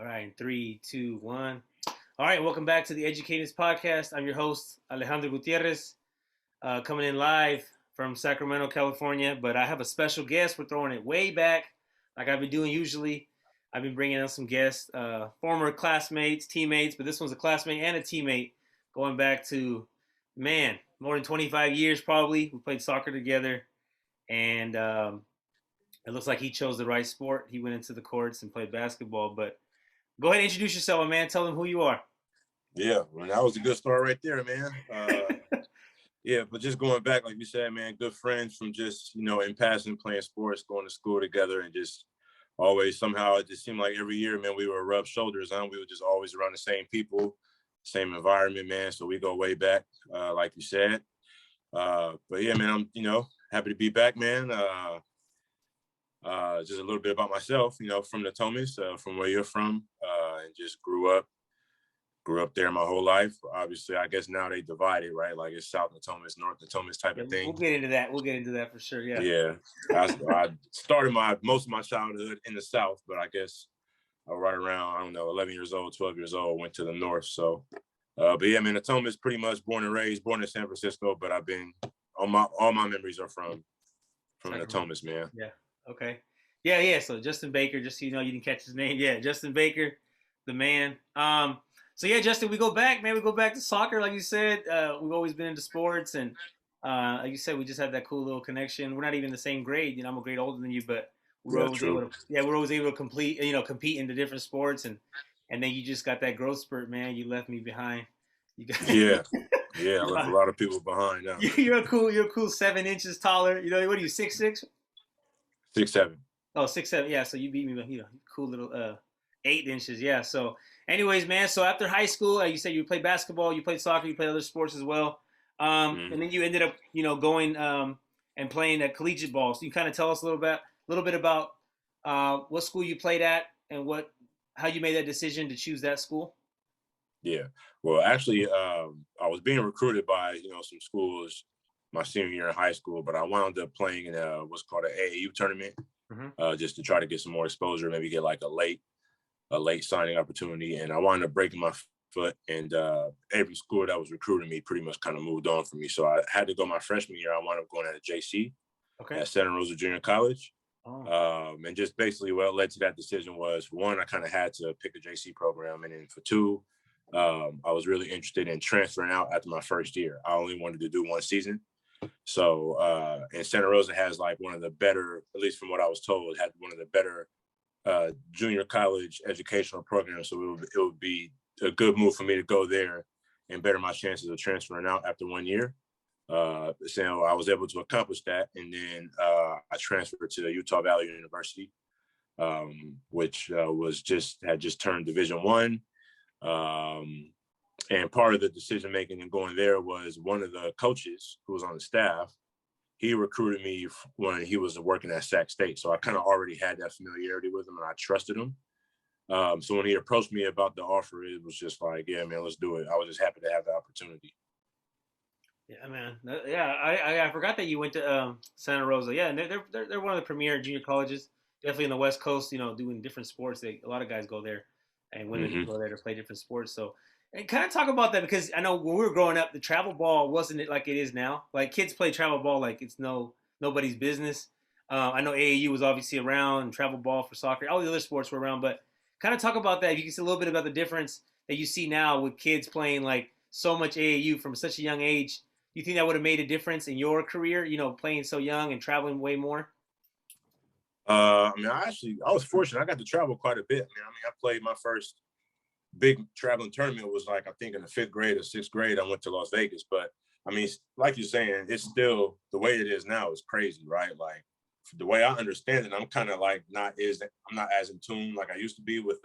All right, in three, two, one. All right, welcome back to the Educators Podcast. I'm your host, Alejandro Gutierrez, coming in live from Sacramento, California. But I have a special guest. We're throwing it way back, like I've been doing usually. I've been bringing on some guests, former classmates, teammates, but this one's a classmate and a teammate going back to, man, more than 25 years probably. We played soccer together, and it looks like he chose the right sport. He went into the courts and played basketball, but go ahead and introduce yourself, man. Tell them who you are. Yeah, well, that was a good start right there, man. Yeah, but just going back, like you said, man, good friends from just, in passing, playing sports, going to school together, and just always somehow it just seemed like every year, man, we were rub shoulders on. We were just always around the same people, same environment, man. So we go way back, like you said. But yeah, man, I'm, happy to be back, man. Just a little bit about myself, from the Thomas, from where you're from, and just grew up there my whole life. Obviously, I guess now they divided, right? Like it's South Natomas, North Natomas type Yeah, of we'll thing. get into that. We'll get into that for sure. Yeah. Yeah. I started most of my childhood in the South, but I guess right around, I don't know, 11 years old, 12 years old, went to the North. So, but yeah, man, Natomas pretty much born and raised, born in San Francisco, but I've been, all my memories are from Natomas, man. Yeah. Okay. Yeah. So Justin Baker, just so you know, you didn't catch his name. Yeah, Justin Baker, the man. So yeah, Justin, we go back, man. We go back to soccer, like you said. We've always been into sports, and like you said, we just had that cool little connection. We're not even the same grade. I'm a grade older than you, but Yeah, true. we're always able to compete in the different sports, and then you just got that growth spurt, man. You left me behind. You got Yeah. Yeah, I left a lot of people behind now. you're a cool 7 inches taller. What are you, 6'6"? 6'7". Oh, 6'7". Yeah, so you beat me, cool little 8 inches. Yeah. So, anyways, man. So after high school, you said you played basketball, you played soccer, you played other sports as well, and then you ended up, going and playing at collegiate ball. So you kind of tell us a little bit about what school you played at and how you made that decision to choose that school. Yeah. Well, actually, I was being recruited by, some schools my senior year in high school, but I wound up playing in what's called an AAU tournament, just to try to get some more exposure, maybe get like a late signing opportunity. And I wound up breaking my foot, and every school that was recruiting me pretty much kind of moved on from me. So I had to go my freshman year. I wound up going at a JC at Santa Rosa Junior College. And just basically what led to that decision was, for one, I kind of had to pick a JC program. And then for two, I was really interested in transferring out after my first year. I only wanted to do one season. So, and Santa Rosa has like one of the better, at least from what I was told, had one of the better junior college educational programs. So it would be a good move for me to go there and better my chances of transferring out after 1 year. So I was able to accomplish that. And then I transferred to Utah Valley University, which had just turned Division I. And part of the decision making and going there was one of the coaches who was on the staff. He recruited me when he was working at Sac State. So I kind of already had that familiarity with him, and I trusted him. So when he approached me about the offer, it was just like, yeah, man, let's do it. I was just happy to have the opportunity. Yeah, man. Yeah, I forgot that you went to Santa Rosa. Yeah, and they're one of the premier junior colleges, definitely in the West Coast. Doing different sports. A lot of guys go there, and women go there to play different sports. So, and kind of talk about that, because I know when we were growing up, the travel ball wasn't it like it is now. Like kids play travel ball like it's nobody's business. I know AAU was obviously around, and travel ball for soccer. All the other sports were around, but kind of talk about that. If you can say a little bit about the difference that you see now with kids playing like so much AAU from such a young age. Do you think that would have made a difference in your career, playing so young and traveling way more? I was fortunate. I got to travel quite a bit. I played my first big traveling tournament was like, I think in the 5th grade or 6th grade, I went to Las Vegas. But like you're saying, it's still the way it is now is crazy, right? Like the way I understand it, I'm kind of like I'm not as in tune like I used to be with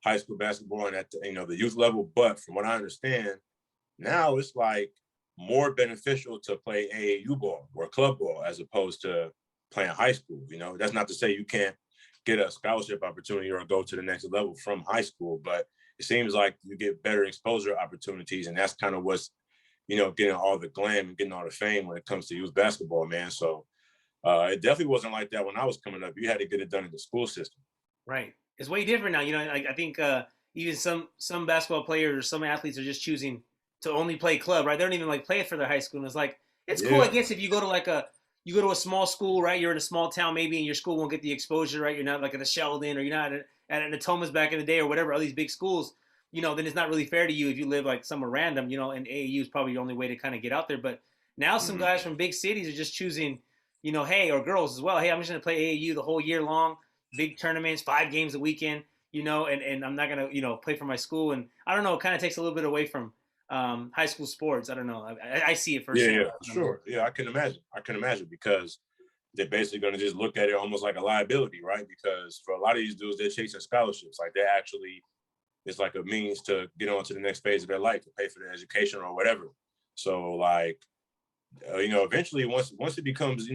high school basketball and at the youth level. But from what I understand, now it's like more beneficial to play AAU ball or club ball as opposed to playing high school. That's not to say you can't get a scholarship opportunity or go to the next level from high school, but it seems like you get better exposure opportunities, and that's kind of what's getting all the glam and getting all the fame when it comes to youth basketball, man. So it definitely wasn't like that when I was coming up. You had to get it done in the school system. Right. it's way different now. I think even some basketball players or some athletes are just choosing to only play club, right? They don't even like play it for their high school. And it's like it's cool, I Yeah. guess, if you go to you go to a small school, right? You're in a small town, maybe, and your school won't get the exposure, right? You're not like at a Sheldon, or you're not at an Atomas back in the day, or whatever. All these big schools, then it's not really fair to you if you live like somewhere random, and AAU is probably the only way to kind of get out there. But now some Mm-hmm. guys from big cities are just choosing, hey, or girls as well. Hey, I'm just gonna play AAU the whole year long, big tournaments, 5 games a weekend, and I'm not gonna, play for my school. And I don't know, it kind of takes a little bit away from high school sports. I don't know. I see it Yeah, firsthand. yeah, sure. Yeah, I can imagine. I can imagine because they're basically going to just look at it almost like a liability, right? Because for a lot of these dudes, they're chasing scholarships. Like they're actually, it's like a means to get on to the next phase of their life, to pay for their education or whatever. So like, eventually once it becomes,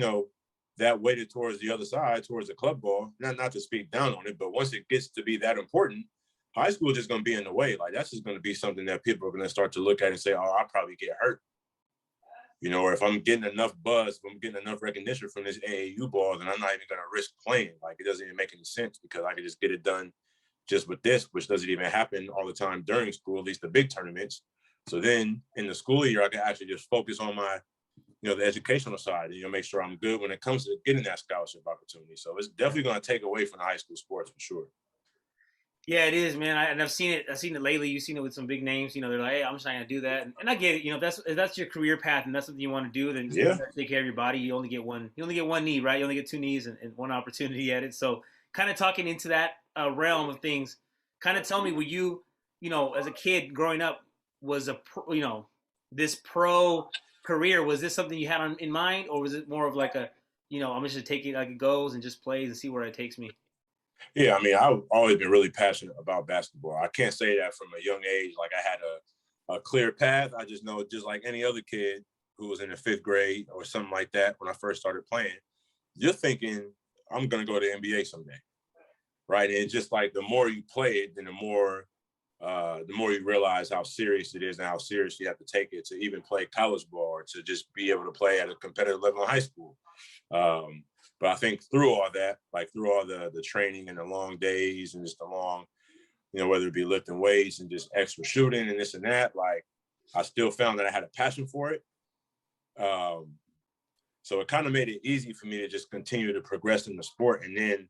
that weighted towards the other side, towards the club ball, not to speak down on it, but once it gets to be that important, high school is just going to be in the way. Like that's just going to be something that people are going to start to look at and say, oh, I'll probably get hurt. Or if I'm getting enough buzz, if I'm getting enough recognition from this AAU ball, then I'm not even going to risk playing. Like it doesn't even make any sense because I can just get it done just with this, which doesn't even happen all the time during school, at least the big tournaments. So then in the school year, I can actually just focus on my, the educational side, and make sure I'm good when it comes to getting that scholarship opportunity. So it's definitely going to take away from the high school sports for sure. Yeah, it is, man. And I've seen it. I've seen it lately. You've seen it with some big names. They're like, "Hey, I'm just not gonna do that," and I get it. If that's your career path and that's something you want to do, then you Yeah. gotta take care of your body. You only get one. You only get one knee, right? You only get two knees and one opportunity at it. So, kind of talking into that realm of things, kind of tell me, were you, as a kid growing up, was this pro career? Was this something you had in mind, or was it more of like I'm just gonna take it like it goes and just play and see where it takes me? Yeah, I mean, I've always been really passionate about basketball. I can't say that from a young age, like I had a clear path. I just know, just like any other kid who was in the fifth grade or something like that when I first started playing, you're thinking, I'm going to go to the NBA someday, right? And just like the more you play it, then the more you realize how serious it is and how serious you have to take it to even play college ball or to just be able to play at a competitive level in high school. Um, but I think through all that, like through all the training and the long days and just the long, whether it be lifting weights and just extra shooting and this and that, like I still found that I had a passion for it. Um, so it kind of made it easy for me to just continue to progress in the sport. And then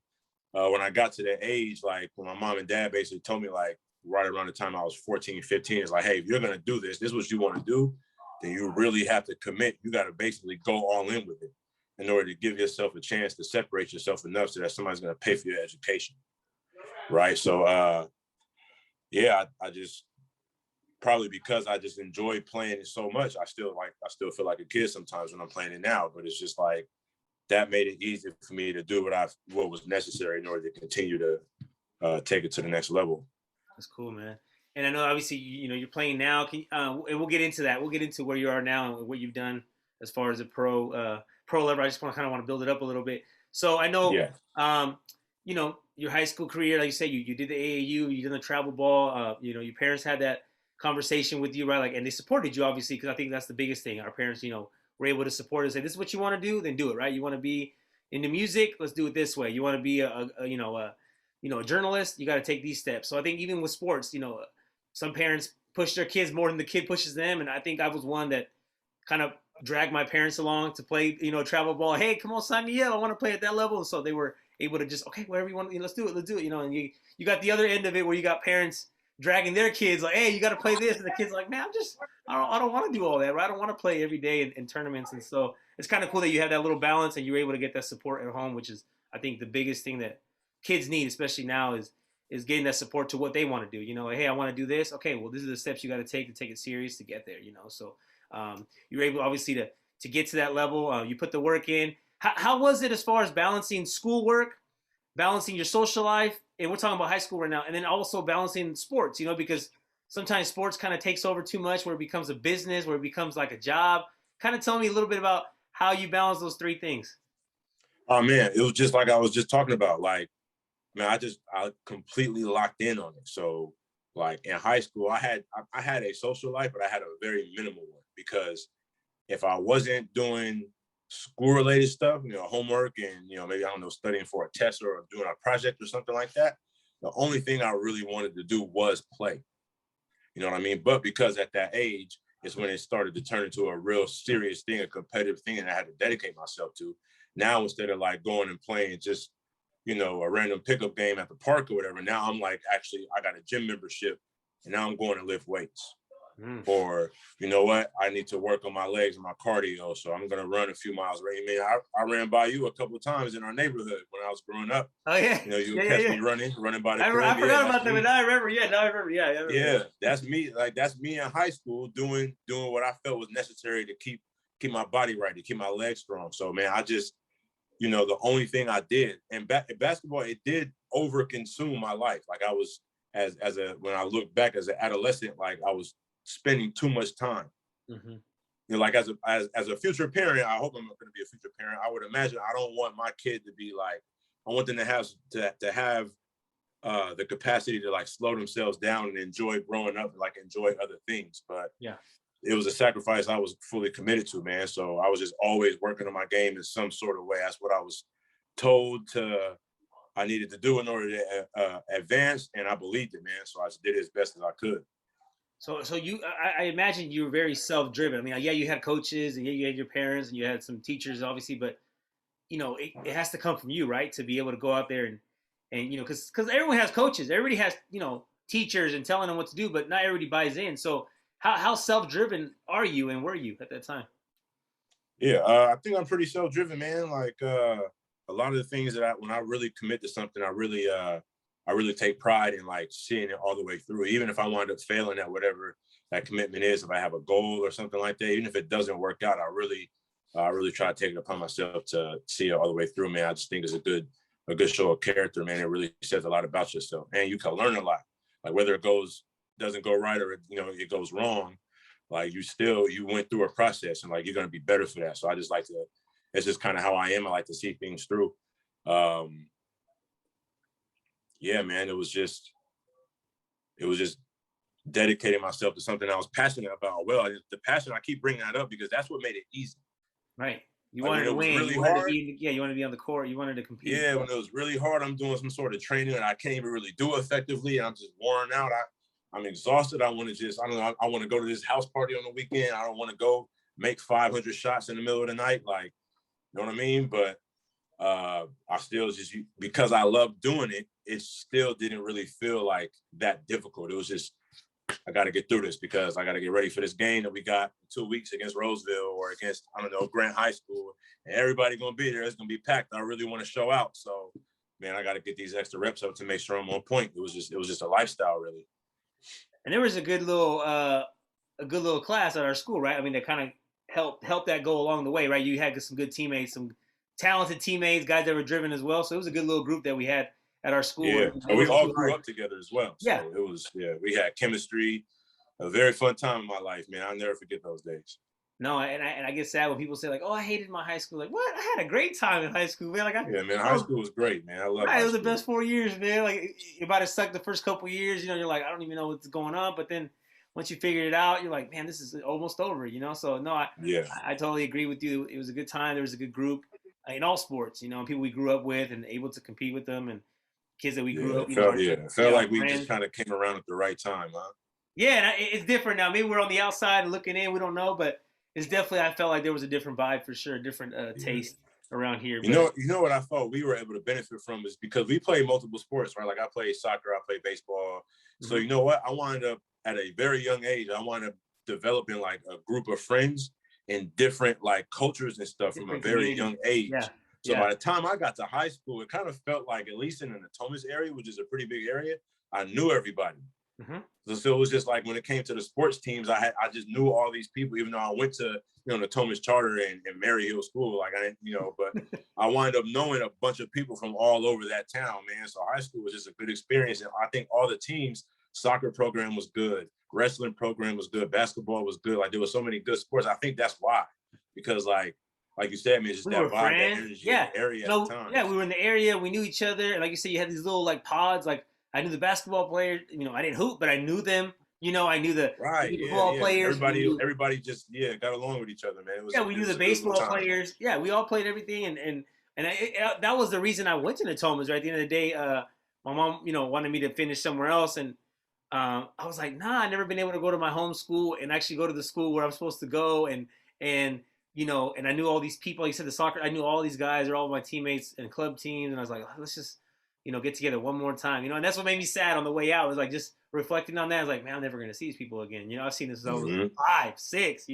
when I got to that age, like when my mom and dad basically told me, like right around the time I was 14, 15, it's like, hey, if you're going to do this is what you want to do, then you really have to commit. You got to basically go all in with it in order to give yourself a chance to separate yourself enough so that somebody's going to pay for your education. Right. So, yeah, I just probably because I just enjoy playing it so much, I still feel like a kid sometimes when I'm playing it now, but it's just like that made it easy for me to do what was necessary in order to continue to take it to the next level. That's cool, man. And I know obviously you're playing now. And we'll get into that. We'll get into where you are now and what you've done as far as a pro level. I just want to build it up a little bit. So I know, Yeah. your high school career, like you say, you did the AAU, you did the travel ball. Your parents had that conversation with you, right? Like, and they supported you obviously, because I think that's the biggest thing. Our parents, were able to support us. Say, this is what you want to do, then do it, right? You want to be into music, let's do it this way. You want to be a journalist, you got to take these steps. So I think even with sports, some parents push their kids more than the kid pushes them, and I think I was one that kind of dragged my parents along to play, travel ball. Hey, come on, sign me up. I want to play at that level. And so they were able to just, okay, whatever you want, let's do it, And you got the other end of it where you got parents dragging their kids like, hey, you got to play this, and the kids are like, man, I don't want to do all that, right? I don't want to play every day in tournaments. And so it's kind of cool that you have that little balance and you're able to get that support at home, which is, I think, the biggest thing that kids need, especially now, is getting that support to what they want to do. Like, hey, I want to do this. Okay, well, these are the steps you got to take it serious to get there. So you're able, obviously, to get to that level. You put the work in. How was it as far as balancing schoolwork, balancing your social life, and we're talking about high school right now, and then also balancing sports? Because sometimes sports kind of takes over too much, where it becomes a business, where it becomes like a job. Kind of tell me a little bit about how you balance those three things. Oh man, it was just like I was just talking about. Like, man, I completely locked in on it. So like in high school, I had a social life, but I had a very minimal one because if I wasn't doing school related stuff, homework and maybe I don't know, studying for a test or doing a project or something like that, the only thing I really wanted to do was play. You know what I mean? But because at that age is when it started to turn into a real serious thing, a competitive thing that I had to dedicate myself to. Now, instead of like going and playing just, you know, a random pickup game at the park or whatever, now I'm like, actually, I got a gym membership and now I'm going to lift weights. Or, you know what, I need to work on my legs and my cardio, so I'm going to run a few miles. I mean, I ran by you a couple of times in our neighborhood when I was growing up. Oh, yeah. You know, you would catch me running by the crib. I forgot about that, but now I remember. Yeah, now I remember. Yeah, that's me. Like, that's me in high school doing what I felt was necessary to keep my body right, to keep my legs strong. So, man, I just, you know, the only thing I did, and basketball, it did over-consume my life. Like, I was, when I look back as an adolescent, like, I was spending too much time. You know, like as a future parent, I hope I'm not going to be a future parent. I would imagine I don't want my kid to be like, I want them to have the capacity to like slow themselves down and enjoy growing up, and like enjoy other things. But yeah, it was a sacrifice I was fully committed to, man. So I was just always working on my game in some sort of way. That's what I was told I needed to do in order to advance, and I believed it, man. So I just did it as best as I could. So I imagine you were very self-driven. I mean, yeah, you had coaches, and yeah, you had your parents, and you had some teachers, obviously, but you know, it has to come from you, right? To be able to go out there and you know, because everyone has coaches, everybody has, you know, teachers and telling them what to do, but not everybody buys in. So how self-driven are you, and were you at that time? Yeah, I think I'm pretty self-driven, man. Like a lot of the things that when I really commit to something, I really take pride in like seeing it all the way through. Even if I wind up failing at whatever that commitment is, if I have a goal or something like that, even if it doesn't work out, I really try to take it upon myself to see it all the way through, man. I just think it's a good show of character, man. It really says a lot about yourself, and you can learn a lot. Like whether it doesn't go right or it goes wrong, like you went through a process, and like you're gonna be better for that. So I just like to. It's just kind of how I am. I like to see things through. Yeah, man, it was just dedicating myself to something I was passionate about. Well, the passion, I keep bringing that up because that's what made it easy. Right. You like wanted to win. Really you wanted hard, to be, you wanted to be on the court. You wanted to compete. Yeah, when it was really hard, I'm doing some sort of training that I can't even really do effectively. And I'm just worn out. I'm exhausted. I want to just, I don't know, I want to go to this house party on the weekend. I don't want to go make 500 shots in the middle of the night. Like, you know what I mean? But I still just, because I love doing it, it still didn't really feel like that difficult. It was just, I got to get through this because I got to get ready for this game that we got in 2 weeks against Roseville or against, I don't know, Grant High School. And everybody going to be there. It's going to be packed. I really want to show out. So, man, I got to get these extra reps up to make sure I'm on point. It was just a lifestyle, really. And there was a good little class at our school, right? I mean, that kind of helped that go along the way, right? You had some good teammates, some talented teammates, guys that were driven as well. So it was a good little group that we had at our school. Yeah, and we all grew up together as well. So yeah, it was, we had chemistry, a very fun time in my life, man. I'll never forget those days. No, and I get sad when people say like, "Oh, I hated my high school." Like, what? I had a great time in high school, man. Like, high school was great, man. I love it. It was the best 4 years, man. Like, you might have sucked the first couple years. You know, you're like, I don't even know what's going on. But then once you figure it out, you're like, man, this is almost over. You know, so no, I totally agree with you. It was a good time. There was a good group in all sports. You know, and people we grew up with and able to compete with them, and kids that we grew up. It felt like we just kind of came around at the right time, huh? Yeah, and it's different now. Maybe we're on the outside looking in. We don't know, but it's definitely, I felt like there was a different vibe for sure, a different taste around here. You know what I thought we were able to benefit from is because we play multiple sports, right? Like I play soccer, I play baseball. So you know what? I wound up at a very young age, I wound up developing like a group of friends in different like cultures and stuff from a very young age. So by the time I got to high school, it kind of felt like, at least in the Natomas area, which is a pretty big area, I knew everybody. So it was just like when it came to the sports teams, I just knew all these people, even though I went to Natomas Charter and Mary Hill School, like I didn't, but I wound up knowing a bunch of people from all over that town, man. So high school was just a good experience, and I think all the teams, soccer program was good, wrestling program was good, basketball was good. Like there was so many good sports. I think that's why, because like you said, man, just that vibe, that energy, the area at the time. Yeah, we were in the area, we knew each other, and like you said, you had these little like pods, like. I knew the basketball players. I didn't hoop, but I knew them. I knew the football players. Everybody just got along with each other, man. We knew the baseball players. Yeah, we all played everything, and that was the reason I went to Natomas. Right at the end of the day, my mom, wanted me to finish somewhere else, and I was like, nah, I never been able to go to my home school and actually go to the school where I'm supposed to go, and and I knew all these people. Like you said, the soccer, I knew all these guys, they're all my teammates and club teams, and I was like, let's just get together one more time, and that's what made me sad on the way out. It was like just reflecting on that. I was like, man, I'm never gonna see these people again. I've seen this since I was like 5, 6.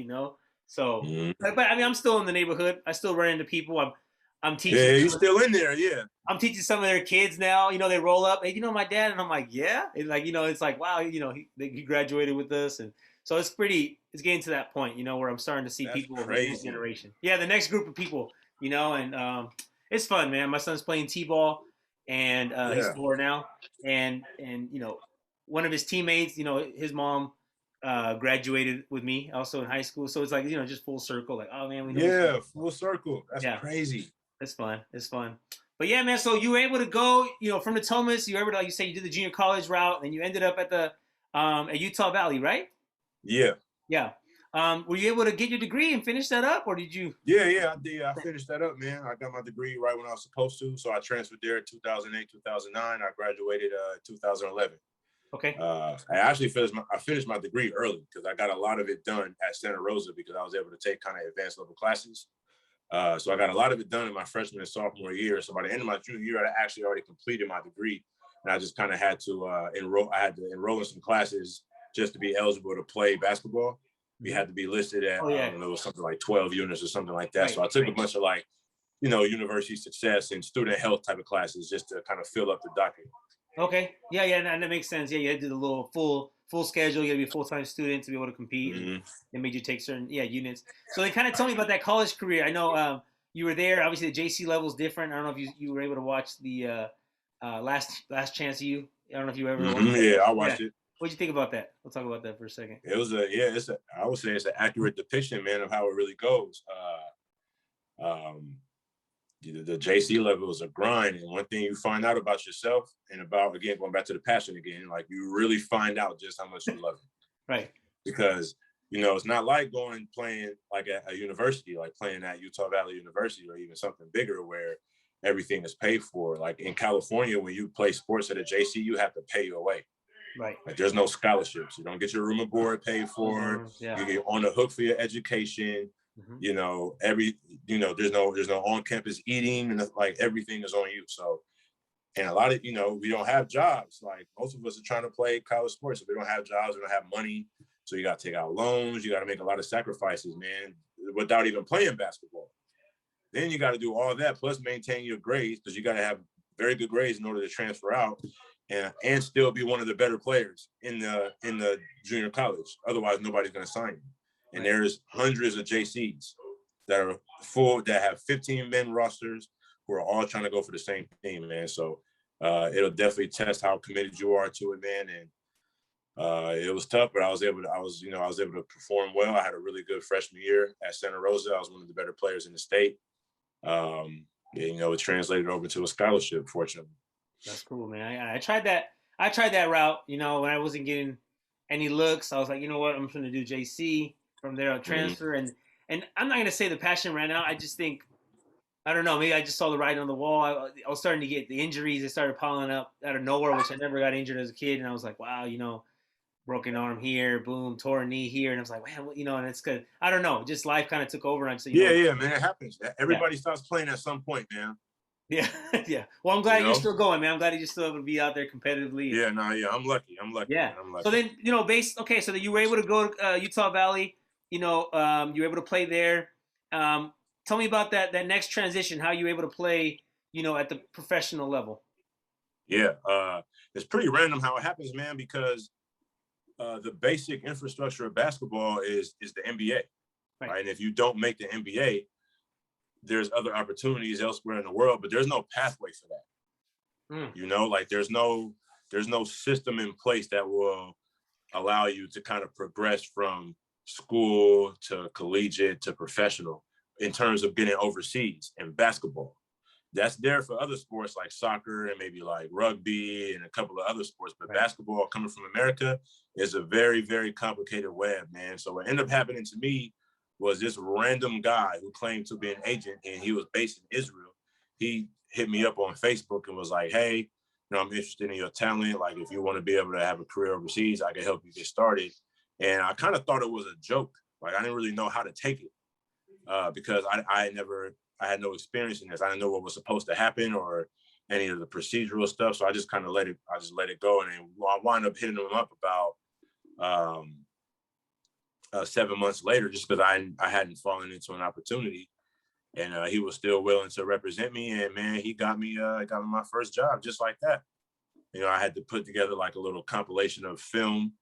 So, but I mean, I'm still in the neighborhood. I still run into people. I'm teaching. Yeah, you're still in there. Yeah. I'm teaching some of their kids now. They roll up. Hey, my dad, and I'm like, yeah. It's like, it's like, wow. He graduated with us, and so it's getting to that point, where I'm starting to see people of the next generation. Yeah, the next group of people, and it's fun, man. My son's playing t-ball, and he's 4 now, and one of his teammates, his mom graduated with me also in high school, so it's like just full circle. Like, oh man, we know. Full circle. That's crazy. It's fun. It's fun. But yeah, man. So you were able to go, from the Thomas. You were able to, like you say, you did the junior college route, and you ended up at the at Utah Valley, right? Yeah. Yeah. Were you able to get your degree and finish that up, or did you? Yeah, I did. I finished that up, man. I got my degree right when I was supposed to, so I transferred there in 2008, 2009. I graduated in 2011. Okay. I actually finished my degree early because I got a lot of it done at Santa Rosa because I was able to take kind of advanced level classes. So I got a lot of it done in my freshman and sophomore year. So by the end of my junior year, I actually already completed my degree, and I just kind of had to enroll. I had to enroll in some classes just to be eligible to play basketball. We had to be listed at it was something like 12 units or something like that. Right, so I took a bunch of university success and student health type of classes just to kind of fill up the document. Okay. Yeah, that makes sense. Yeah, you had to do the little full schedule. You had to be a full-time student to be able to compete. And they made you take certain units. So they kind of tell me about that college career. I know you were there. Obviously, the JC level is different. I don't know if you were able to watch the Last Chance of You. I don't know if you ever watched it. Yeah, I watched it. What'd you think about that? We'll talk about that for a second. It was I would say it's an accurate depiction, man, of how it really goes. The JC level is a grind, and one thing you find out about yourself and about, again, going back to the passion again, like you really find out just how much you love it. Right. Because it's not like going and playing like at a university, like playing at Utah Valley University or even something bigger where everything is paid for. Like in California, when you play sports at a JC, you have to pay your way. Right. Like there's no scholarships. You don't get your room and board paid for. Yeah. You get on the hook for your education. There's no on-campus eating, and like everything is on you. So, and a lot of, we don't have jobs. Like most of us are trying to play college sports. So we don't have jobs. We don't have money. So you got to take out loans. You got to make a lot of sacrifices, man, without even playing basketball. Then you got to do all that, plus maintain your grades, because you got to have very good grades in order to transfer out and still be one of the better players in the junior college. Otherwise, nobody's going to sign you. And there's hundreds of JCs that are full, that have 15-man rosters who are all trying to go for the same thing, man. So it'll definitely test how committed you are to it, man. And it was tough, but I was able to perform well. I had a really good freshman year at Santa Rosa. I was one of the better players in the state. It translated over to a scholarship, fortunately. That's cool, man. I tried that. I tried that route. When I wasn't getting any looks, I was like, you know what, I'm going to do JC. From there, I'll transfer, and I'm not going to say the passion ran out. I just think, I don't know, maybe I just saw the writing on the wall. I was starting to get the injuries. They started piling up out of nowhere, which I never got injured as a kid, and I was like, wow, broken arm here, boom, torn knee here, and I was like, man, and it's good. I don't know, just life kind of took over, and I said, man, it happens. Everybody starts playing at some point, man. Yeah, yeah. Well, I'm glad you're still going, man. I'm glad you're still able to be out there competitively. Yeah, I'm lucky. Yeah. Man, I'm lucky. So then, so that you were able to go to Utah Valley. You were able to play there. Tell me about that next transition, how you were able to play, at the professional level. Yeah, it's pretty random how it happens, man, because the basic infrastructure of basketball is the NBA, right? And if you don't make the NBA, there's other opportunities elsewhere in the world, but there's no pathway for that. Like there's no system in place that will allow you to kind of progress from school to collegiate to professional in terms of getting overseas. And basketball, that's there for other sports like soccer and maybe like rugby and a couple of other sports, but basketball, coming from America, is a very, very complicated web, man. So what ended up happening to me was this random guy who claimed to be an agent, and he was based in Israel. He hit me up on Facebook and was like, hey, I'm interested in your talent. Like, if you want to be able to have a career overseas, I can help you get started. And I kind of thought it was a joke. Like, I didn't really know how to take it because I had no experience in this. I didn't know what was supposed to happen or any of the procedural stuff. So I just kind of let it go. And then I wound up hitting him up about 7 months later, just because I hadn't fallen into an opportunity. And he was still willing to represent me. And man, he got me my first job just like that. I had to put together like a little compilation of film,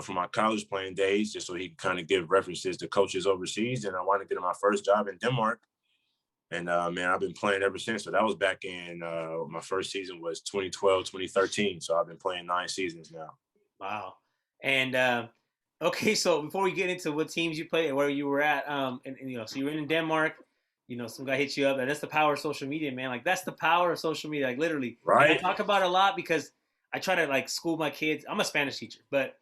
from my college playing days, just so he could kind of give references to coaches overseas. And I wanted to get him my first job in Denmark. And man, I've been playing ever since. So that was back in my first season was 2012, 2013. So I've been playing 9 seasons now. Wow. And okay, so before we get into what teams you play and where you were at, and so you were in Denmark. Some guy hits you up, and that's the power of social media, man. Like, that's the power of social media, like, literally. Right. And I talk about it a lot because I try to, like, school my kids. I'm a Spanish teacher, but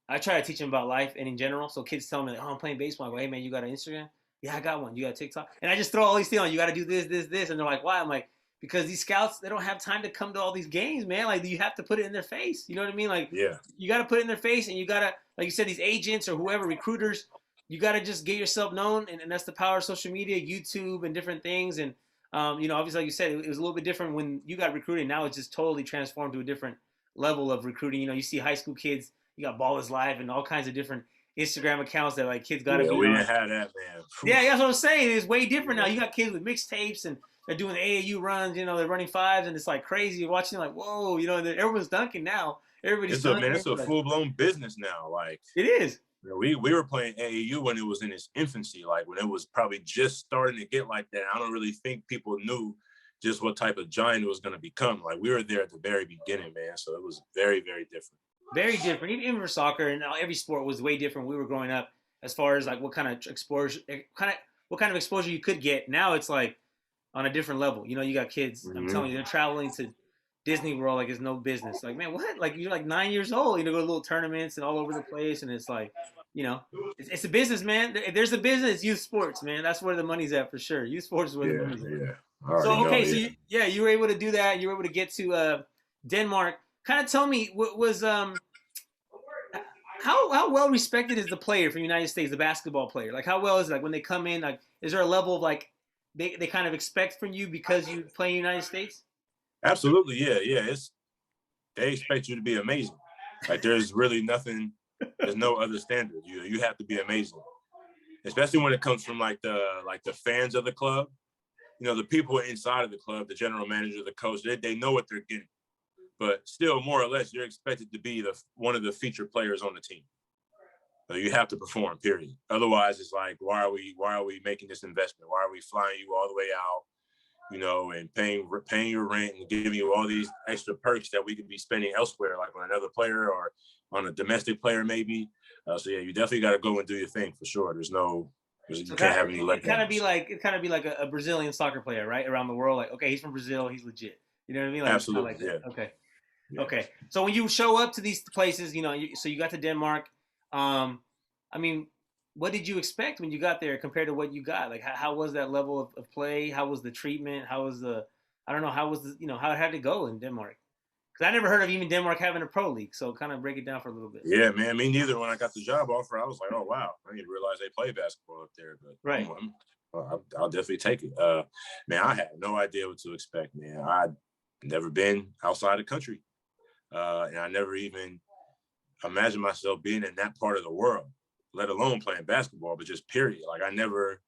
I try to teach them about life and in general. So kids tell me, like, oh, I'm playing baseball. I go, hey, man, you got an Instagram? Yeah, I got one. You got a TikTok? And I just throw all these things on. You got to do this, this, this. And they're like, why? I'm like, because these scouts, they don't have time to come to all these games, man. Like, you have to put it in their face. You know what I mean? Like, yeah, you got to put it in their face, and you got to, like you said, these agents or whoever, recruiters, you got to just get yourself known, and that's the power of social media, YouTube, and different things. And obviously, like you said, it was a little bit different when you got recruited. Now it's just totally transformed to a different level of recruiting. You see high school kids, you got Ball is Live and all kinds of different Instagram accounts that like kids got to be we on. didn't have that, man. Yeah, that's what I'm saying. It's way different now. You got kids with mixtapes, and they're doing the AAU runs. They're running 5s, and it's like crazy. You're watching like, whoa, everyone's dunking now. Everybody's dunking. It's a full blown business now. Like, it is. We were playing AAU when it was in its infancy, like when it was probably just starting to get like that. I don't really think people knew just what type of giant it was going to become. Like, we were there at the very beginning, man. So it was very, very different. Very different. Even for soccer and every sport was way different when we were growing up, as far as like what kind of exposure you could get. Now it's like on a different level. You got kids. Mm-hmm. I'm telling you, they're traveling to Disney World like it's no business. Like, man, what? Like, you're like 9 years old. Go to little tournaments and all over the place, and it's like, it's a business, man. If there's a business, youth sports, man. That's where the money's at for sure. Youth sports is where the money's at. Yeah. So okay, so you were able to do that. You were able to get to Denmark. Kind of tell me, what was how well respected is the player from the United States, the basketball player? Like, how well is it? Like, when they come in, like, is there a level of like they kind of expect from you because you play in the United States? Absolutely, yeah. They expect you to be amazing. Like, there's really nothing. There's no other standard. You have to be amazing, especially when it comes from like the fans of the club. The people inside of the club, the general manager, the coach. They know what they're getting, but still, more or less, you're expected to be one of the featured players on the team. So you have to perform. Period. Otherwise, it's like, why are we making this investment? Why are we flying you all the way out? And paying your rent and giving you all these extra perks that we could be spending elsewhere, like on another player or on a domestic player, maybe. So yeah, you definitely got to go and do your thing for sure. You can't have any letdowns. It kind of be like a Brazilian soccer player, right? Around the world, like, okay, he's from Brazil, he's legit. You know what I mean? Like, absolutely. Like that. Yeah. Okay. Yeah. Okay. So when you show up to these places, so you got to Denmark. I mean, what did you expect when you got there compared to what you got? Like, how was that level of play? How was the treatment? How was how it had to go in Denmark? Because I never heard of even Denmark having a pro league. So kind of break it down for a little bit. Yeah, man. Me neither. When I got the job offer, I was like, oh, wow. I didn't realize they play basketball up there. But right. I'll definitely take it. Man, I had no idea what to expect, man. I'd never been outside the country. And I never even imagined myself being in that part of the world, let alone playing basketball, but just period. Like, I never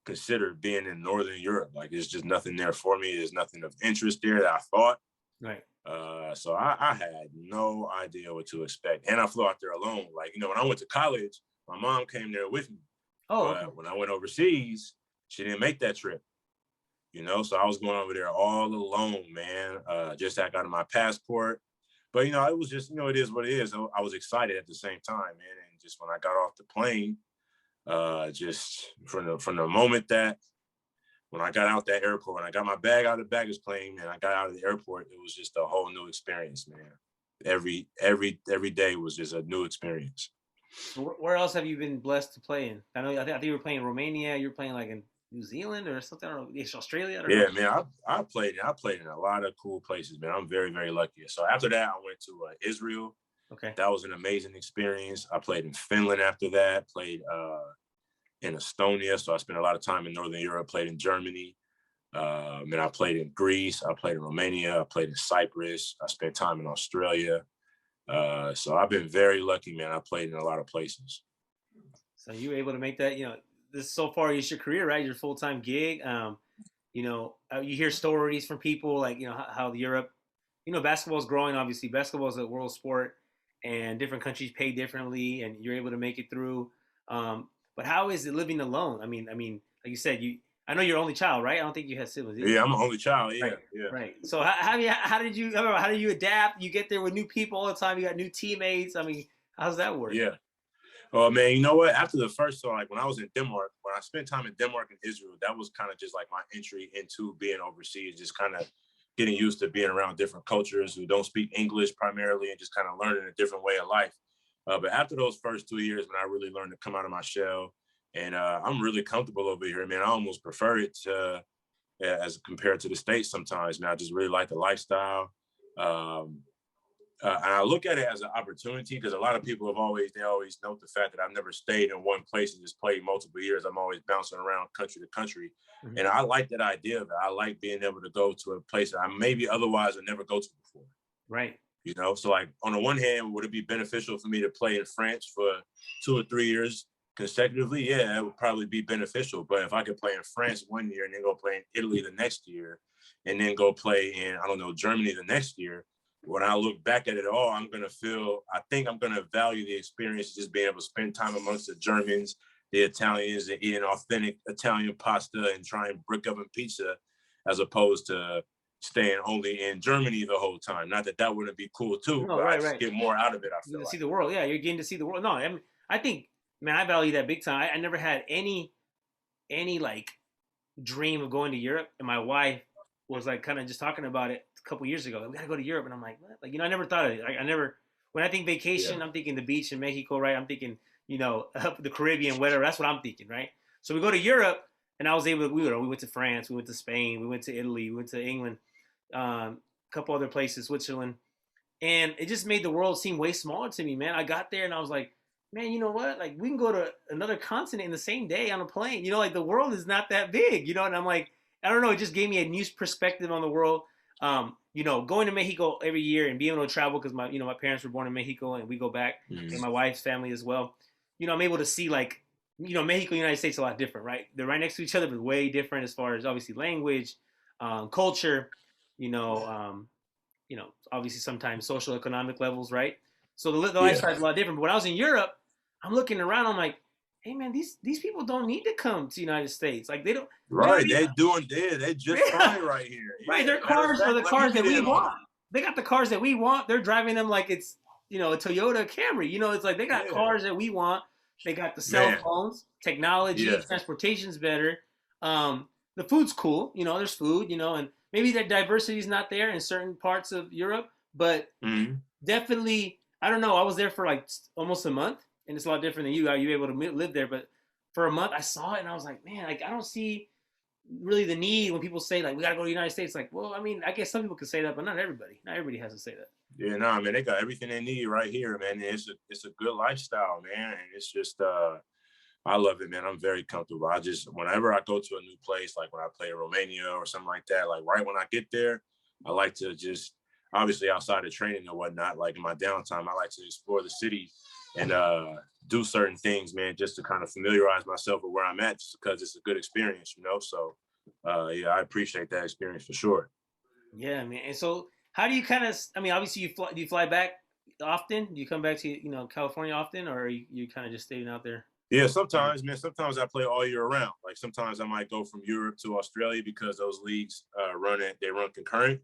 considered being in Northern Europe. Like, it's just nothing there for me. There's nothing of interest there that I thought. Right. So I had no idea what to expect. And I flew out there alone. Like, when I went to college, my mom came there with me. Oh. But when I went overseas, she didn't make that trip. So I was going over there all alone, man. Just I got my passport. But, it was just, it is what it is. I was excited at the same time, man. And just when I got off the plane, just from the moment that when I got out that airport, when I got my bag out of the baggage claim and I got out of the airport, it was just a whole new experience, man. Every day was just a new experience. Where else have you been blessed to play in? I think you were playing in Romania. You were playing like in New Zealand or something. I don't know. It's Australia. I don't know. Yeah, man. I played in a lot of cool places, man. I'm very, very lucky. So after that, I went to Israel. Okay. That was an amazing experience. I played in Finland after that. Played in Estonia. So I spent a lot of time in Northern Europe. Played in Germany. And I played in Greece. I played in Romania. I played in Cyprus. I spent time in Australia. So I've been very lucky, man. I played in a lot of places. So you were able to make that. This so far is your career, right? Your full time gig. You hear stories from people like how Europe, basketball is growing. Obviously, basketball is a world sport, and different countries pay differently, and you're able to make it through. But how is it living alone? I mean, like you said, I know you're only child, right? I don't think you had siblings. Yeah, I'm an only child. Yeah, Right, yeah. right. So how did you adapt? You get there with new people all the time. You got new teammates. I mean, how's that work? Yeah. Oh man, you know what? After the first, so like when I was in Denmark, when I spent time in Denmark and Israel, that was kind of just like my entry into being overseas, just kind of getting used to being around different cultures who don't speak English primarily and just kind of learning a different way of life. But after those first 2 years, when I really learned to come out of my shell, and I'm really comfortable over here, man. I almost prefer it to, as compared to the States sometimes, man. I just really like the lifestyle. Um, and I look at it as an opportunity because a lot of people they always note the fact that I've never stayed in one place and just played multiple years. I'm always bouncing around country to country. Mm-hmm. And I like that idea of it. I like being able to go to a place that I maybe otherwise would never go to before. Right. So like on the one hand, would it be beneficial for me to play in France for 2 or 3 years consecutively? Yeah, it would probably be beneficial. But if I could play in France 1 year and then go play in Italy the next year and then go play in, I don't know, Germany the next year, when I look back at it all, I think I'm going to value the experience, just being able to spend time amongst the Germans, the Italians, and eating authentic Italian pasta and trying brick oven pizza, as opposed to staying only in Germany the whole time. Not that wouldn't be cool too, No, but I right, just right. get more out of it. I feel You like. see the world. Yeah, you're getting to see the world. No, I think, man, I value that big time. I never had any like dream of going to Europe, and my wife was like kind of just talking about it a couple years ago. We gotta go to Europe, and I'm like, what? Like, I never thought of it. I never. When I think vacation, I'm thinking the beach in Mexico, right? I'm thinking, the Caribbean, whatever. That's what I'm thinking, right? So we go to Europe, and I was able to. We went to France, we went to Spain, we went to Italy, we went to England, a couple other places, Switzerland, and it just made the world seem way smaller to me, man. I got there, and I was like, man, you know what? Like, we can go to another continent in the same day on a plane. Like, the world is not that big, and I'm like, I don't know. It just gave me a new perspective on the world. Going to Mexico every year and being able to travel because my parents were born in Mexico and we go back, and my wife's family as well. I'm able to see like, Mexico, United States, a lot different, right? They're right next to each other, but way different as far as obviously language, culture, obviously sometimes social economic levels, right? So the lifestyle is a lot different. But when I was in Europe, I'm looking around, I'm like, hey man, these people don't need to come to the United States. Like, they don't. Right, they're just fine right here. Yeah. Right, their cars are the cars that we want. They got the cars that we want. They're driving them like it's a Toyota Camry. It's like they got cars that we want. They got the cell phones, technology, transportation's better. The food's cool. There's food. And maybe that diversity is not there in certain parts of Europe, but definitely, I don't know. I was there for like almost a month, and it's a lot different than you. Are you able to live there? But for a month, I saw it, and I was like, man, like, I don't see really the need when people say like we gotta go to the United States. Like, well, I mean, I guess some people can say that, but not everybody. Not everybody has to say that. Yeah, no, man, they got everything they need right here, man. It's a good lifestyle, man, and it's just I love it, man. I'm very comfortable. Whenever I go to a new place, like when I play in Romania or something like that, like right when I get there, I like to just, obviously outside of training and whatnot, like in my downtime, I like to explore the city and do certain things, man, just to kind of familiarize myself with where I'm at, just because it's a good experience, So, yeah, I appreciate that experience for sure. Yeah, man. And so, how do you kind of? I mean, obviously, do you fly back often? Do you come back to California often, or are you kind of just staying out there? Yeah, sometimes, man. Sometimes I play all year round. Like sometimes I might go from Europe to Australia because those leagues run concurrent.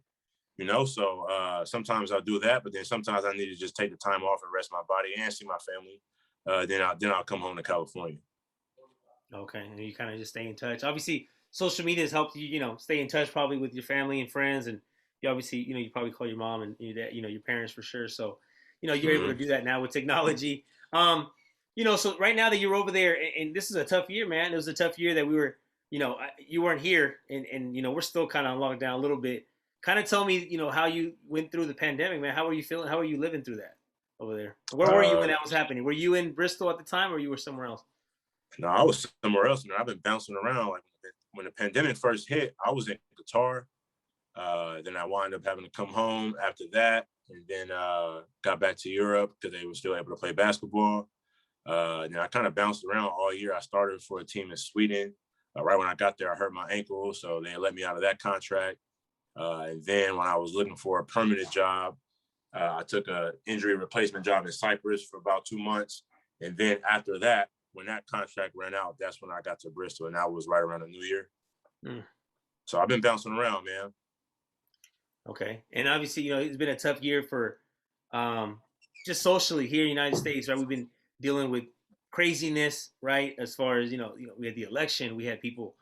So sometimes I'll do that, but then sometimes I need to just take the time off and rest my body and see my family. Then I'll come home to California. Okay, and you kind of just stay in touch. Obviously, social media has helped you, stay in touch probably with your family and friends, and you obviously, you probably call your mom and your dad, your parents for sure. So, you're able to do that now with technology. So right now that you're over there, and this is a tough year, man. It was a tough year that we were you weren't here, and we're still kind of locked down a little bit. Kind of tell me, how you went through the pandemic, man. How are you feeling? How are you living through that over there? Where were you when Uh, that was happening? Were you in Bristol at the time, or you were somewhere else? no, I was somewhere else, man. I've been bouncing around. Like when the pandemic first hit, I was in Qatar. Then I wound up having to come home after that, and then got back to Europe because they were still able to play basketball. And I kind of bounced around all year. I started for a team in Sweden. Right when I got there, I hurt my ankle, so they let me out of that contract. And then when I was looking for a permanent job, I took an injury replacement job in Cyprus for about 2 months. And then after that, when that contract ran out, that's when I got to Bristol, and that was right around the New Year. Mm. So I've been bouncing around, man. Okay, and obviously, it's been a tough year for just socially here in the United States, right? We've been dealing with craziness, right? As far as we had the election, we had people,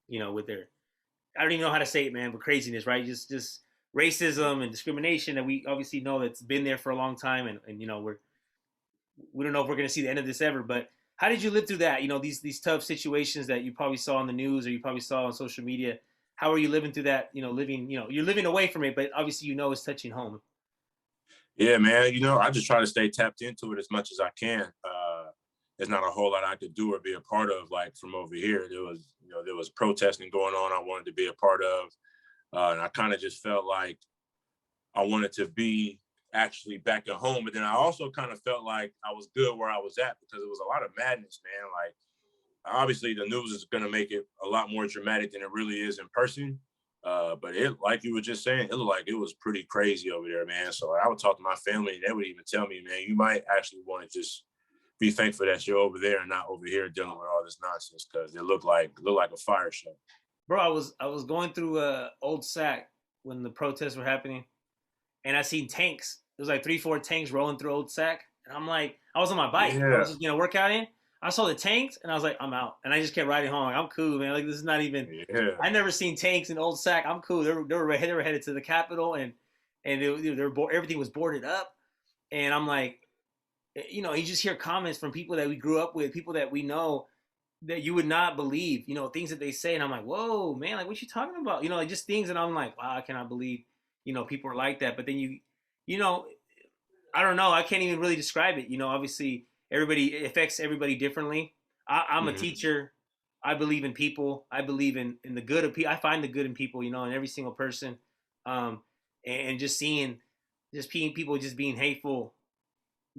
with their I don't even know how to say it, man, but craziness, right? Just racism and discrimination that we obviously know that's been there for a long time, and we don't know if we're going to see the end of this ever. But how did you live through that? These tough situations that you probably saw on the news or you probably saw on social media. How are you living through that? Living, you're living away from it, but obviously it's touching home. Yeah, man. I just try to stay tapped into it as much as I can. There's not a whole lot I could do or be a part of. Like from over here, there was protesting going on. I wanted to be a part of, and I kind of just felt like I wanted to be actually back at home. But then I also kind of felt like I was good where I was at because it was a lot of madness, man. Like obviously the news is going to make it a lot more dramatic than it really is in person. But it, like you were just saying, it looked like it was pretty crazy over there, man. So I would talk to my family, and they would even tell me, man, you might actually want to just be thankful that you're over there and not over here dealing with all this nonsense because it looked like a fire show. Bro, I was going through Old Sac when the protests were happening, and I seen tanks. There was like 3, 4 tanks rolling through Old Sac, and I'm like, I was on my bike. I Yeah, was just work out in. I saw the tanks, and I was like, I'm out, and I just kept riding home. Like, I'm cool, man. Like this is not even. yeah, I never seen tanks in Old Sac. I'm cool. They were headed to the Capitol, and everything was boarded up, and I'm like, you just hear comments from people that we grew up with, people that we know that you would not believe, things that they say, and I'm like, whoa, man, like what you talking about? Like just things, and I'm like, wow, I cannot believe, people are like that. But then you know, I don't know, I can't even really describe it. Obviously, it affects everybody differently. I'm a mm-hmm. teacher. I believe in people. I believe in the good of people. I find the good in people, in every single person. Um, and just seeing, just people just being hateful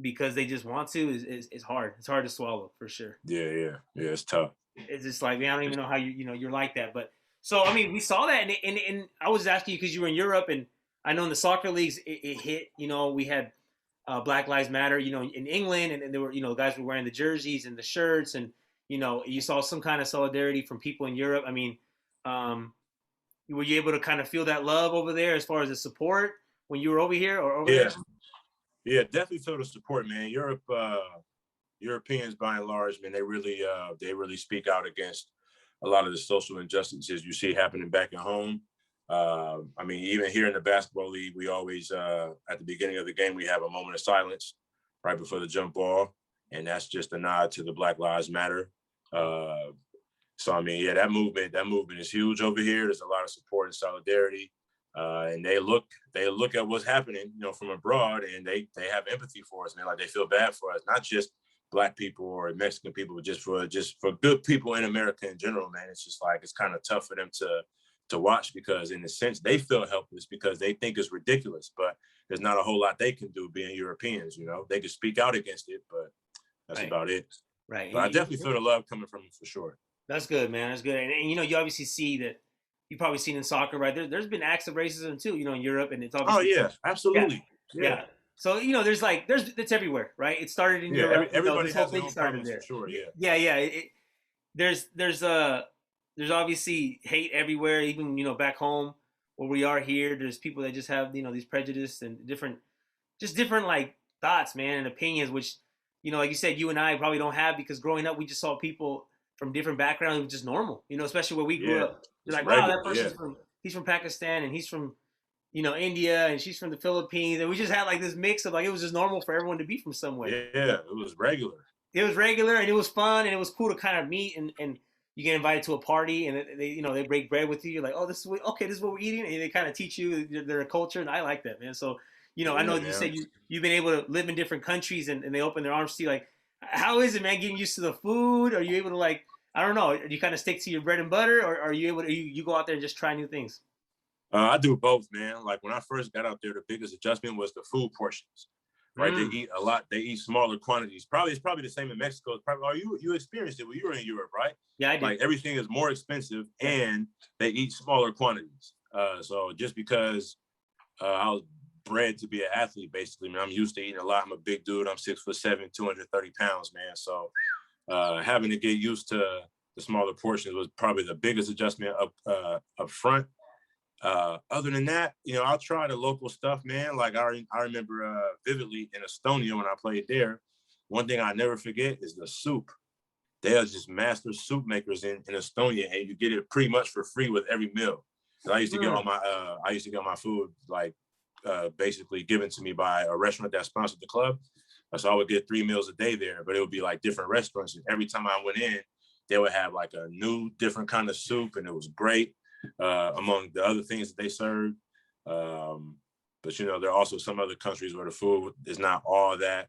because they just want to is hard. It's hard to swallow for sure. Yeah. It's tough. It's just like, man, I don't even know how you're like that. But so I mean, we saw that, and I was asking you because you were in Europe, and I know in the soccer leagues it hit. We had Black Lives Matter, in England, and there were guys were wearing the jerseys and the shirts, and you saw some kind of solidarity from people in Europe. I mean, were you able to kind of feel that love over there as far as the support when you were over here or over Yeah, there? yeah, definitely feel the support, man. Europeans by and large, man, they really speak out against a lot of the social injustices you see happening back at home. I mean, even here in the basketball league, we always at the beginning of the game we have a moment of silence right before the jump ball, and that's just a nod to the Black Lives Matter. So I mean, yeah, that movement is huge over here. There's a lot of support and solidarity. And they look at what's happening, from abroad, and they have empathy for us, man. Like they feel bad for us, not just Black people or Mexican people, but just for good people in America in general, man. It's just like it's kind of tough for them to watch because in a sense they feel helpless because they think it's ridiculous, but there's not a whole lot they can do being Europeans. They can speak out against it, but that's Right, about it. right. But I definitely feel the love coming from them for sure. That's good, man. That's good. And you obviously see that you probably seen in soccer, right? There's been acts of racism too, in Europe, and it's Oh obviously yeah, yeah, absolutely. Yeah. yeah. So there's it's everywhere, right? It started in Yeah, Europe. everybody This whole has their thing own started problems for there. sure. Yeah. Yeah, yeah. There's obviously hate everywhere, even back home where we are here. There's people that just have these prejudice and different like thoughts, man, and opinions, which like you said, you and I probably don't have because growing up we just saw people from different backgrounds, which is normal, especially where we grew Yeah, up. You're it's like, wow, regular. that Yeah, person's he's from Pakistan and he's from India and she's from the Philippines, and we just had like this mix of like it was just normal for everyone to be from somewhere. yeah, it was regular. It was regular and it was fun and it was cool to kind of meet and you get invited to a party and they break bread with you. You're like, oh, this is what we're eating, and they kind of teach you their culture, and I like that, man. So I know Yeah, you man. said you've been able to live in different countries, and they open their arms to you. Like, how is it, man? Getting used to the food? Are you able to, like, I don't know? Do you kind of stick to your bread and butter, or are you able to you go out there and just try new things? I do both, man. Like when I first got out there, the biggest adjustment was the food portions. Right, they Mm. eat a lot. They eat smaller quantities. It's probably the same in Mexico. It's probably, you experienced it when you were in Europe, right? Yeah, I did. Like everything is more expensive, Yeah. and they eat smaller quantities. So just because I was bred to be an athlete, basically, man, I'm used to eating a lot. I'm a big dude. I'm 6'7", 230 pounds, man. So having to get used to the smaller portions was probably the biggest adjustment up front. Other than that, I'll try the local stuff, man. Like I remember vividly in Estonia when I played there. One thing I never forget is the soup. They are just master soup makers in Estonia, and you get it pretty much for free with every meal. I used to get my food like basically given to me by a restaurant that sponsored the club. So I would get 3 meals a day there, but it would be like different restaurants. And every time I went in, they would have like a new different kind of soup, and it was great. Among the other things that they served. But there are also some other countries where the food is not all that,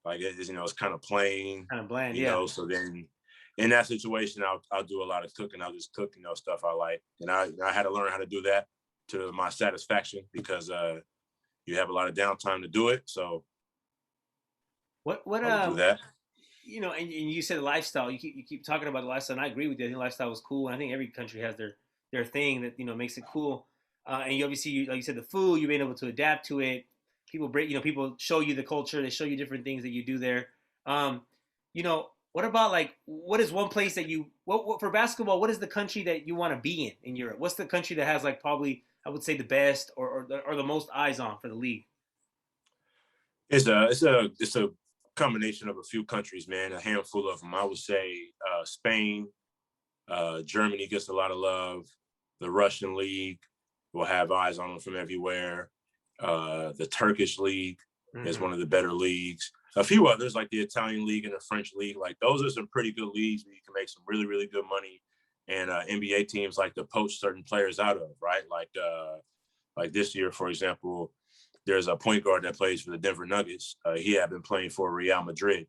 like it's kind of plain, Kind of bland, yeah. So then in that situation, I'll do a lot of cooking. I'll just cook, stuff I like. And I had to learn how to do that to my satisfaction because you have a lot of downtime to do it. So What I would do that. and you said lifestyle. You keep talking about the lifestyle, and I agree with you. I think lifestyle was cool, and I think every country has their thing that makes it cool. And you obviously, like you said, the food you've been able to adapt to it. People break, people show you the culture. They show you different things that you do there. Um, what about, like, what is one place that what for basketball? What is the country that you want to be in Europe? What's the country that has, like, probably, I would say, the best or the most eyes on for the league? It's a combination of a few countries, man. A handful of them. I would say Spain, Germany gets a lot of love. The Russian league will have eyes on them from everywhere. The Turkish league is one of the better leagues. A few others like the Italian league and the French league, like those are some pretty good leagues where you can make some really, really good money. And NBA teams like to poach certain players out of, right? Like this year, for example, there's a point guard that plays for the Denver Nuggets. He had been playing for Real Madrid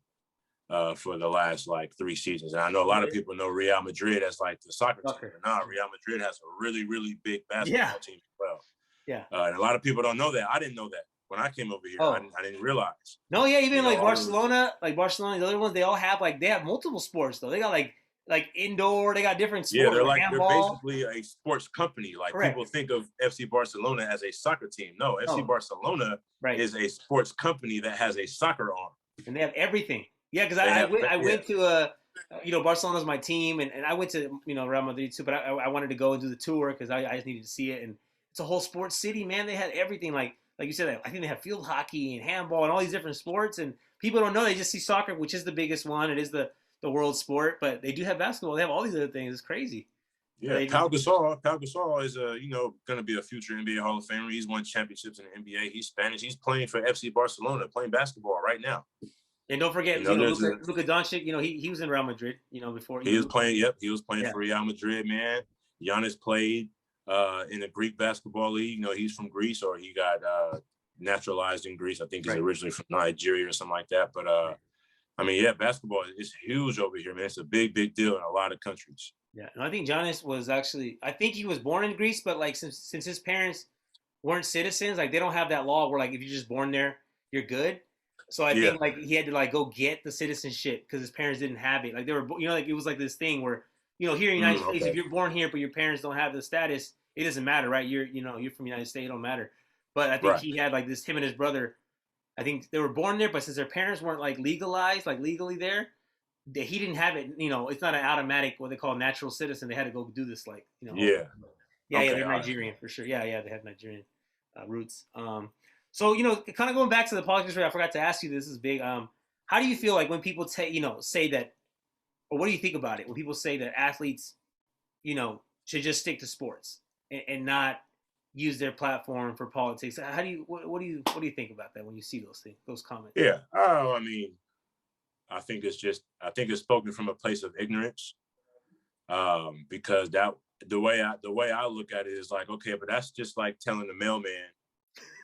for the last like 3 seasons. And I know a lot of people know Real Madrid as like the soccer team. But nah, Real Madrid has a really, really big basketball team as well. Yeah. And a lot of people don't know that. I didn't know that when I came over here. Oh. I didn't realize. No, yeah, even like Barcelona, the other ones, they all have, like, they have multiple sports though. They got like indoor, they got different sports. Yeah, they're handball. basically a sports company. Like, correct. People think of FC Barcelona as a soccer team. No, FC Barcelona is a sports company that has a soccer arm. And they have everything. Yeah, because I went to Barcelona's my team, and I went to Real Madrid too, but I wanted to go and do the tour because I just needed to see it, and it's a whole sports city, man. They had everything, like you said. I think they have field hockey and handball and all these different sports, and people don't know. They just see soccer, which is the biggest one. It is the world sport, but they do have basketball. They have all these other things. It's crazy. Yeah, Pau Gasol is going to be a future NBA Hall of Famer. He's won championships in the NBA. He's Spanish. He's playing for FC Barcelona, playing basketball right now. And don't forget, Luka Doncic. He was in Real Madrid. Before he was playing. Yep, he was playing for Real Madrid, man. Giannis played in the Greek basketball league. He's from Greece, or he got naturalized in Greece. I think he's originally from Nigeria or something like that. But basketball is huge over here, man. It's a big, big deal in a lot of countries. Yeah, and I think Giannis was actually, I think he was born in Greece, but like since his parents weren't citizens, like they don't have that law where, like, if you're just born there, you're good. So I think, like, he had to, like, go get the citizenship because his parents didn't have it. Like, they were, like, it was like this thing where, here in the United States, if you're born here but your parents don't have the status, it doesn't matter, right? You're from the United States, it don't matter. But I think he had, like, this, him and his brother, I think they were born there, but since their parents weren't, like, legalized, like, legally there, he didn't have it. It's not an automatic, what they call natural citizen. They had to go do this, like, Yeah, they're Nigerian for sure. Yeah, they have Nigerian roots. So, kind of going back to the politics, I forgot to ask you, this is big. How do you feel like when people say that, or what do you think about it when people say that athletes, should just stick to sports and not use their platform for politics? How do you, what do you think about that when you see those things, those comments? Yeah. I think it's spoken from a place of ignorance. because that the way I look at it is like, okay, but that's just like telling the mailman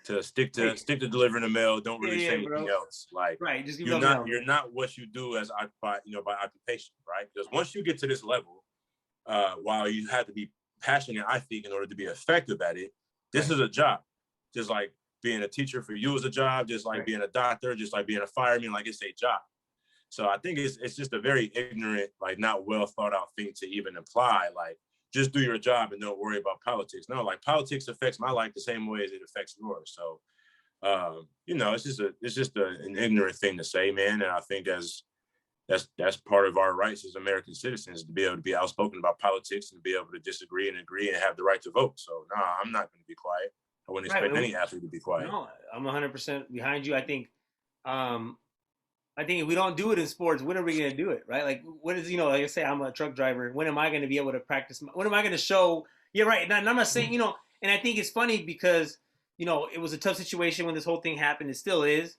to stick to Hey, delivering the mail. Don't yeah, really say yeah, anything bro. else. Like Right, just give it up now, man. you're not what you do as by by occupation, right? Because once you get to this level, while you have to be passionate, I think, in order to be effective at it, this Right, is a job. Just like being a teacher for you is a job, just like right. being a doctor, just like being a fireman, like it's a job. So I think it's just a very ignorant, like not well thought out thing to even imply. Like just do your job and don't worry about politics. No, like politics affects my life the same way as it affects yours. So it's just an ignorant thing to say, man. And I think as that's part of our rights as American citizens to be able to be outspoken about politics and be able to disagree and agree and have the right to vote. So I'm not going to be quiet. I wouldn't Right. expect any athlete to be quiet. No, I'm 100% behind you. Um, I think if we don't do it in sports, when are we going to do it? Right? Like, what is, like I say, I'm a truck driver. When am I going to be able to practice? When am I going to show? Yeah, right. And I'm not saying, and I think it's funny because, it was a tough situation when this whole thing happened. It still is.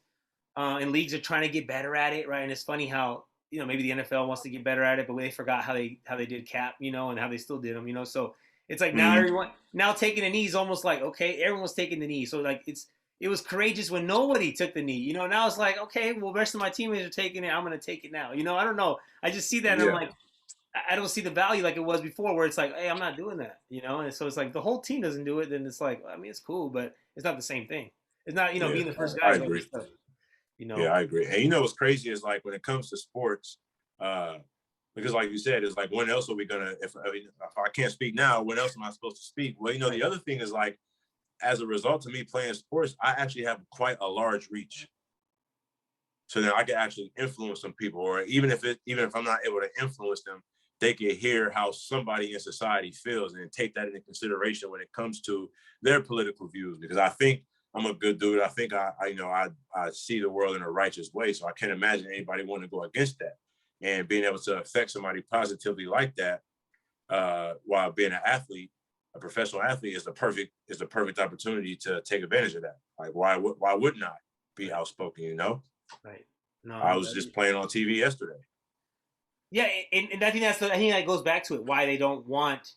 And leagues are trying to get better at it, right? And it's funny how, maybe the NFL wants to get better at it, but they forgot how they did cap, and how they still did them, So it's like Mm-hmm. now taking a knee is almost like, okay, everyone's taking the knee. So like it was courageous when nobody took the knee. Now it's like, okay, well, the rest of my teammates are taking it. I'm going to take it now. I don't know. I just see that and I'm Yeah, like, I don't see the value like it was before where it's like, hey, I'm not doing that, And so it's like the whole team doesn't do it. Then it's like, I mean, it's cool, but it's not the same thing. It's not, yeah, being the first I guy, but agree. it's the, Yeah, I agree. And what's crazy is like when it comes to sports, uh, because like you said, it's like when else are we gonna? If I can't speak now, when else am I supposed to speak? Well, right, the other thing is like as a result of me playing sports, I actually have quite a large reach. So then I can actually influence some people, or even if I'm not able to influence them, they can hear how somebody in society feels and take that into consideration when it comes to their political views. Because I think I'm a good dude. I think I see the world in a righteous way. So I can't imagine anybody wanting to go against that. And being able to affect somebody positively like that, while being an athlete, a professional athlete, is the perfect opportunity to take advantage of that. Like why wouldn't I be right, outspoken? right. No, I was just playing on TV yesterday. yeah, and I think that goes back to it. Why they don't want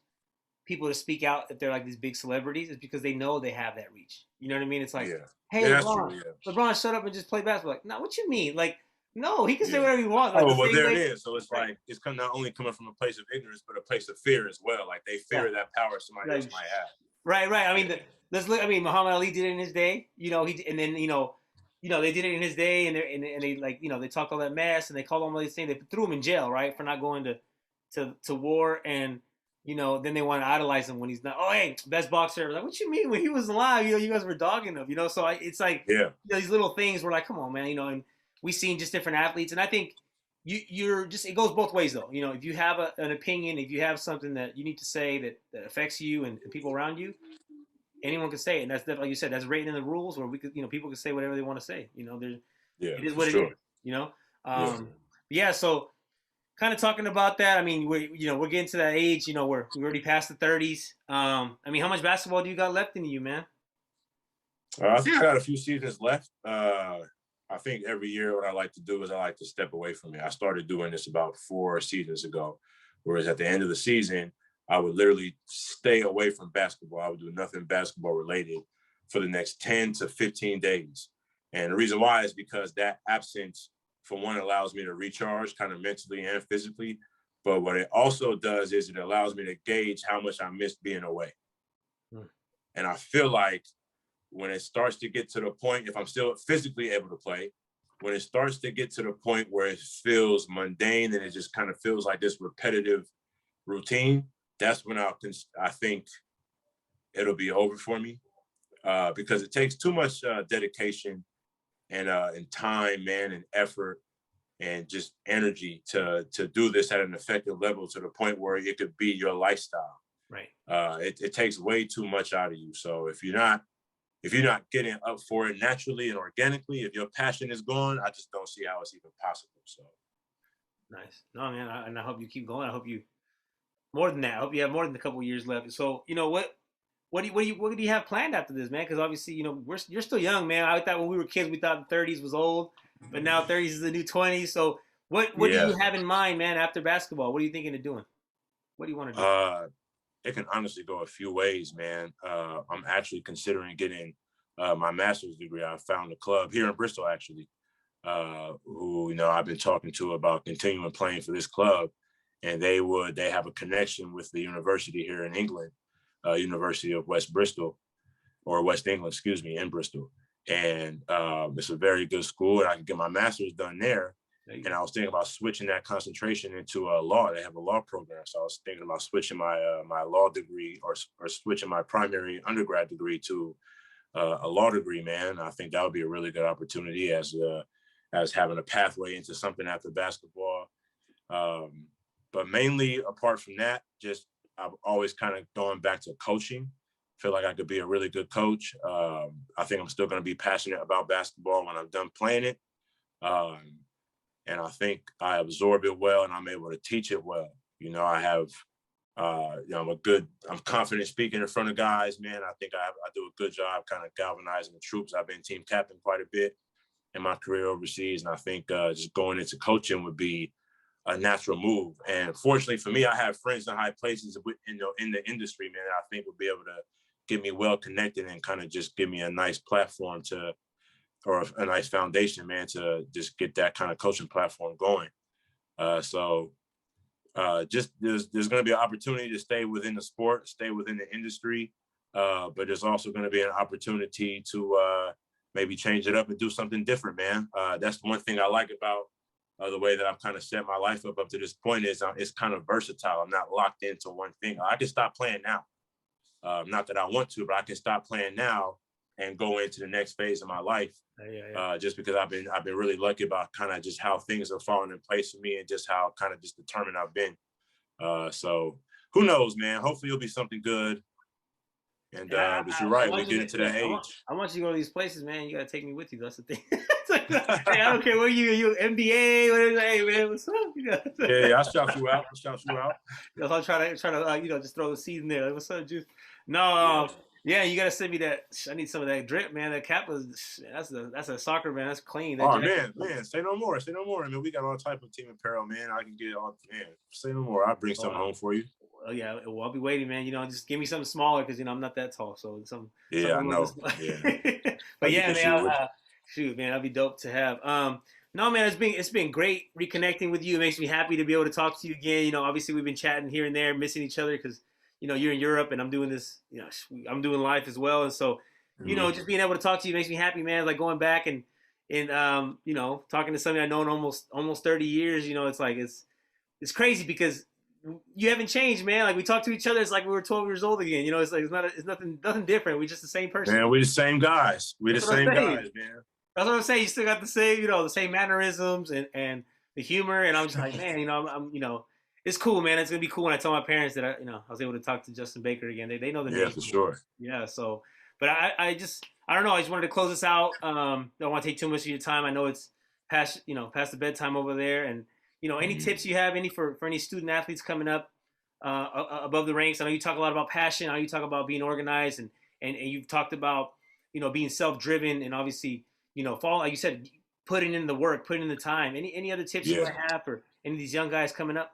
people to speak out if they're like these big celebrities is because they know they have that reach. You know what I mean? It's like, Yeah, hey, yeah, that's true. LeBron, Yeah. shut up and just play basketball. Like, no, what you mean? Like, no, he can say Yeah. whatever he wants. Like the Oh well, same there it way, is. So it's right? like it's not only coming from a place of ignorance, but a place of fear as well. Like they Yeah, fear that power somebody else like might have. right, right. I mean, Yeah. let's look. I mean, Muhammad Ali did it in his day. And then they did it in his day, and they like they talked all that mess, and they called him all these things. They threw him in jail, right, for not going to war, and then they want to idolize him when he's not. Oh, hey, best boxer. Like, what you mean? When he was alive, you guys were dogging him. So it's like Yeah. these little things. We're like, come on, man. And we seen just different athletes, and I think you're just it goes both ways though. If you have an opinion, if you have something that you need to say that affects you and people around you, anyone can say it, and that's like you said, that's written in the rules where we could, people can say whatever they want to say. There's Yeah. it is For what it is. sure. You know, Yeah. yeah. So kind of talking about that. I mean, we're getting to that age. We already past the 30s. I mean, how much basketball do you got left in you, man? I think I got a few seasons left. I think every year what I like to do is I like to step away from it. I started doing this about 4 seasons ago, whereas at the end of the season, I would literally stay away from basketball. I would do nothing basketball related for the next 10 to 15 days. And the reason why is because that absence, for one, allows me to recharge kind of mentally and physically. But what it also does is it allows me to gauge how much I missed being away. Hmm. And I feel like when it starts to get to the point, if I'm still physically able to play, when it starts to get to the point where it feels mundane and it just kind of feels like this repetitive routine, that's when I think it'll be over for me, because it takes too much dedication and time, man, and effort and just energy to do this at an effective level to the point where it could be your lifestyle. Right. It takes way too much out of you. So if you're not getting up for it naturally and organically, if your passion is gone, I just don't see how it's even possible. So Nice. No, man, and I hope you keep going. I hope you more than that. I hope you have more than a couple years left. So what do you have planned after this, man? Because obviously, you're still young, man. I thought when we were kids, we thought the 30s was old, but now 30s is the new 20s. So what do yeah, you have in mind, man? After basketball, what are you thinking of doing? What do you want to do? It can honestly go a few ways, man. I'm actually considering getting my master's degree. I found a club here in Bristol, actually, who, you know, I've been talking to about continuing playing for this club. And they have a connection with the university here in England, University of West Bristol, or West England, excuse me, in Bristol. And it's a very good school, and I can get my master's done there. And I was thinking about switching that concentration into law. They have a law program, so I was thinking about switching my my law degree, or switching my primary undergrad degree to a law degree. Man, I think that would be a really good opportunity as having a pathway into something after basketball. But mainly, apart from that, just I've always kind of gone back to coaching. Feel like I could be a really good coach. I think I'm still going to be passionate about basketball when I'm done playing it. And I think I absorb it well, and I'm able to teach it well. You know, I have, you know, I'm confident speaking in front of guys, man. I think I do a good job kind of galvanizing the troops. I've been team captain quite a bit in my career overseas. And I think just going into coaching would be a natural move. And fortunately for me, I have friends in high places, you know, in the industry, man, I think will be able to get me well connected and kind of just give me a nice platform or a nice foundation, man, to just get that kind of coaching platform going. So just there's going to be an opportunity to stay within the sport, stay within the industry, but there's also going to be an opportunity to maybe change it up and do something different, man. That's one thing I like about the way that I've kind of set my life up to this point is it's kind of versatile. I'm not locked into one thing. I can stop playing now. Not that I want to, but I can stop playing now and go into the next phase of my life. Just because I've been really lucky about kind of just how things are falling in place for me and just how kind of just determined I've been. So who knows, man? Hopefully it'll be something good. And but you're right, we get into that age. I want you to go to these places, man. You gotta take me with you. That's the thing. Hey, I don't care where you NBA, whatever. Hey, man, what's up? You know? Yeah, I'll shout you out. You know, I'll try to you know, just throw the seed in there. Like, what's up, Juice? No, yeah, you gotta send me that. I need some of that drip, man. That cap was that's a soccer, man. That's clean. That man, say no more. I mean, we got all type of team apparel, man. I can get it all. Man, say no more. I'll bring something home for you. Oh yeah, well, I'll be waiting, man. You know, just give me something smaller because you know I'm not that tall. So I know. Yeah. But yeah, man. Shoot, man, that'd be dope to have. No, man, it's been great reconnecting with you. It makes me happy to be able to talk to you again. You know, obviously we've been chatting here and there, missing each other because you know you're in Europe and I'm doing this. You know, I'm doing life as well, and so you know, just being able to talk to you makes me happy, man. Like going back and you know, talking to somebody I know in almost 30 years. You know, it's like it's crazy because you haven't changed, man. Like we talk to each other, it's like we were 12 years old again. You know, it's like it's nothing different. We're just the same person. Man, we're the same guys. We're the same guys, man. That's what I'm saying. You still got the same, you know, the same mannerisms and the humor. And I'm just like, man, you know, I'm you know, it's cool, man. It's gonna be cool when I tell my parents that I was able to talk to Justin Baker again. They know the name. Yeah, for sure. Yeah. So, but I don't know. I just wanted to close this out. Don't want to take too much of your time. I know it's past the bedtime over there. And you know, any tips you have, for any student athletes coming up above the ranks? I know you talk a lot about passion. I know you talk about being organized, and you've talked about being self-driven, and obviously follow, like you said, putting in the work, putting in the time. Any other tips you might have for any of these young guys coming up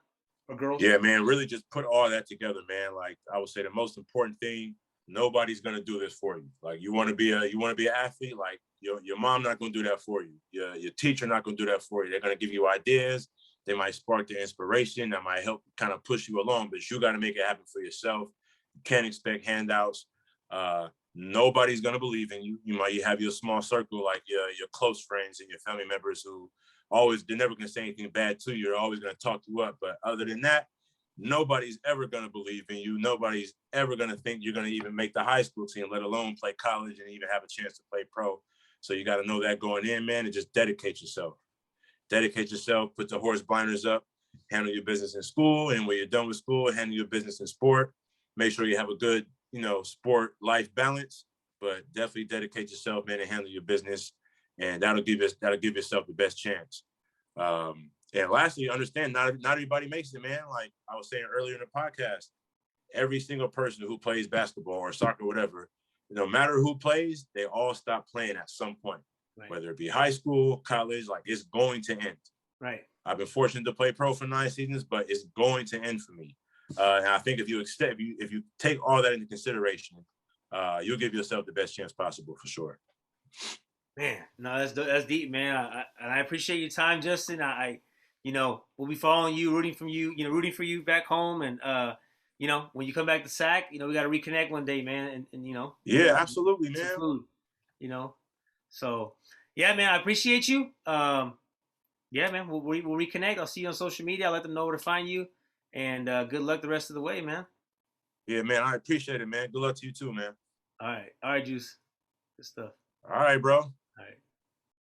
or girls? Yeah, man, really just put all that together, man. Like I would say, the most important thing, nobody's gonna do this for you. Like you want to be an athlete, like your mom not gonna do that for you. Your teacher not gonna do that for you. They're gonna give you ideas. They might spark the inspiration that might help kind of push you along, but you got to make it happen for yourself. You can't expect handouts. Nobody's going to believe in you. You have your small circle, like your close friends and your family members who they're never going to say anything bad to you. They're always going to talk you up. But other than that, nobody's ever going to believe in you. Nobody's ever going to think you're going to even make the high school team, let alone play college and even have a chance to play pro. So you got to know that going in, man, and just dedicate yourself. Put the horse blinders up, handle your business in school. And when you're done with school, handle your business in sport. Make sure you have a good, sport life balance, but definitely dedicate yourself, man, and handle your business. And that'll give yourself the best chance. And lastly, understand not everybody makes it, man. Like I was saying earlier in the podcast, every single person who plays basketball or soccer, or whatever, no matter who plays, they all stop playing at some point. Right. Whether it be high school, college, like it's going to end. Right. I've been fortunate to play pro for 9 seasons, but it's going to end for me. And I think if you take all that into consideration, you'll give yourself the best chance possible for sure. Man, no, that's deep, man. I appreciate your time, Justin. We'll be following you, rooting for you back home, and when you come back to SAC, we got to reconnect one day, man, and Yeah, absolutely, some man. food, So, yeah, man, I appreciate you. Yeah, man, we'll reconnect. I'll see you on social media. I'll let them know where to find you, and good luck the rest of the way, man. Yeah, man, I appreciate it, man. Good luck to you too, man. All right, Juice. Good stuff. All right, bro. All right.